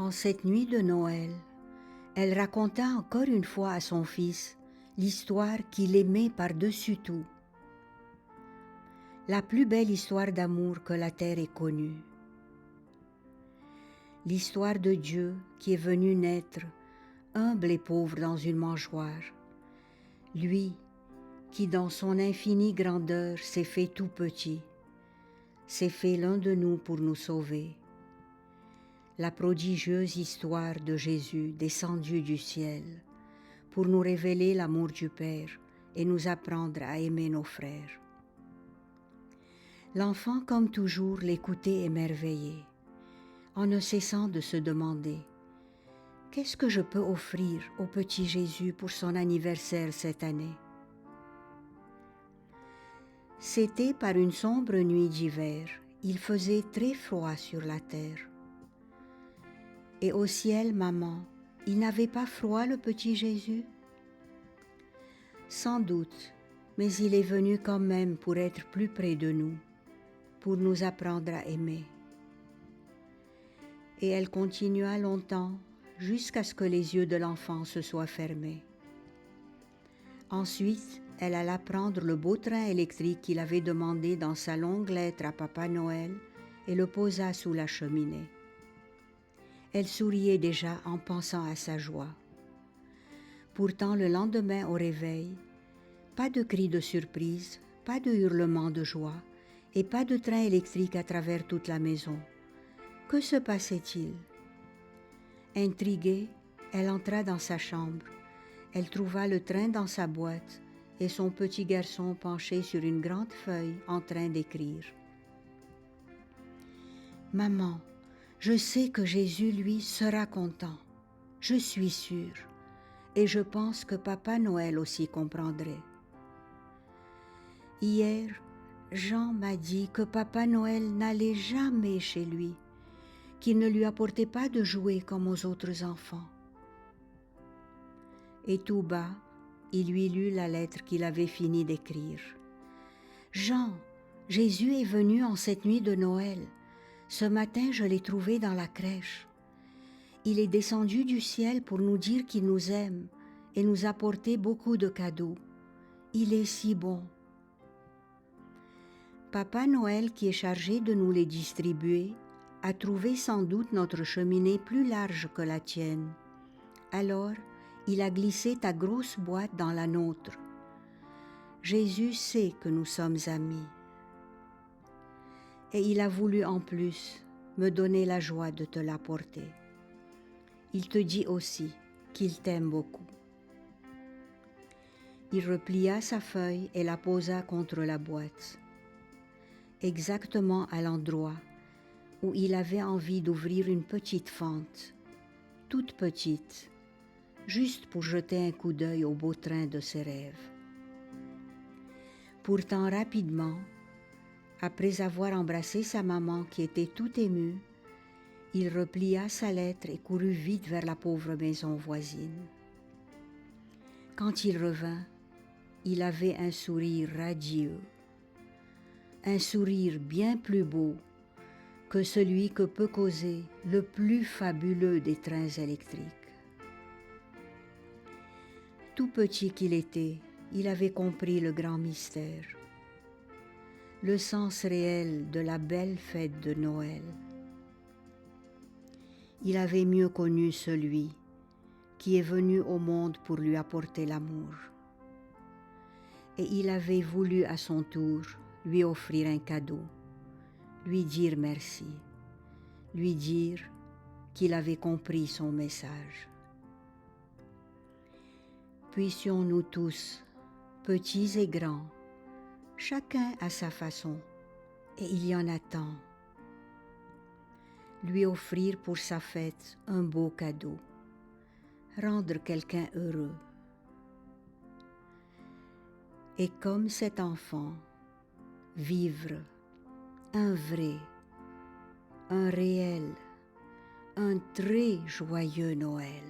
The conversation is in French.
En cette nuit de Noël, elle raconta encore une fois à son fils l'histoire qu'il aimait par-dessus tout. La plus belle histoire d'amour que la terre ait connue. L'histoire de Dieu qui est venu naître, humble et pauvre dans une mangeoire. Lui qui dans son infinie grandeur s'est fait tout petit, s'est fait l'un de nous pour nous sauver. La prodigieuse histoire de Jésus descendu du ciel pour nous révéler l'amour du Père et nous apprendre à aimer nos frères. L'enfant, comme toujours, l'écoutait émerveillé, en ne cessant de se demander « Qu'est-ce que je peux offrir au petit Jésus pour son anniversaire cette année ?» C'était par une sombre nuit d'hiver, il faisait très froid sur la terre. Et au ciel, maman, il n'avait pas froid le petit Jésus? Sans doute, mais il est venu quand même pour être plus près de nous, pour nous apprendre à aimer. Et elle continua longtemps, jusqu'à ce que les yeux de l'enfant se soient fermés. Ensuite, elle alla prendre le beau train électrique qu'il avait demandé dans sa longue lettre à Papa Noël et le posa sous la cheminée. Elle souriait déjà en pensant à sa joie. Pourtant, le lendemain au réveil, pas de cris de surprise, pas de hurlements de joie et pas de train électrique à travers toute la maison. Que se passait-il? Intriguée, elle entra dans sa chambre. Elle trouva le train dans sa boîte et son petit garçon penché sur une grande feuille en train d'écrire. « Maman, je sais que Jésus, lui, sera content. Je suis sûre. Et je pense que Papa Noël aussi comprendrait. Hier, Jean m'a dit que Papa Noël n'allait jamais chez lui, qu'il ne lui apportait pas de jouets comme aux autres enfants. » Et tout bas, il lui lut la lettre qu'il avait fini d'écrire. « Jean, Jésus est venu en cette nuit de Noël. Ce matin, je l'ai trouvé dans la crèche. Il est descendu du ciel pour nous dire qu'il nous aime et nous apporter beaucoup de cadeaux. Il est si bon. » Papa Noël, qui est chargé de nous les distribuer, a trouvé sans doute notre cheminée plus large que la tienne. Alors, il a glissé ta grosse boîte dans la nôtre. Jésus sait que nous sommes amis. Et il a voulu en plus me donner la joie de te l'apporter. Il te dit aussi qu'il t'aime beaucoup. Il replia sa feuille et la posa contre la boîte, exactement à l'endroit où il avait envie d'ouvrir une petite fente, toute petite, juste pour jeter un coup d'œil au beau train de ses rêves. Pourtant, rapidement, après avoir embrassé sa maman qui était tout émue, il replia sa lettre et courut vite vers la pauvre maison voisine. Quand il revint, il avait un sourire radieux, un sourire bien plus beau que celui que peut causer le plus fabuleux des trains électriques. Tout petit qu'il était, il avait compris le grand mystère, le sens réel de la belle fête de Noël. Il avait mieux connu celui qui est venu au monde pour lui apporter l'amour. Et il avait voulu à son tour lui offrir un cadeau, lui dire merci, lui dire qu'il avait compris son message. Puissions-nous tous, petits et grands, chacun à sa façon, et il y en a tant, lui offrir pour sa fête un beau cadeau, rendre quelqu'un heureux. Et comme cet enfant, vivre un vrai, un réel, un très joyeux Noël.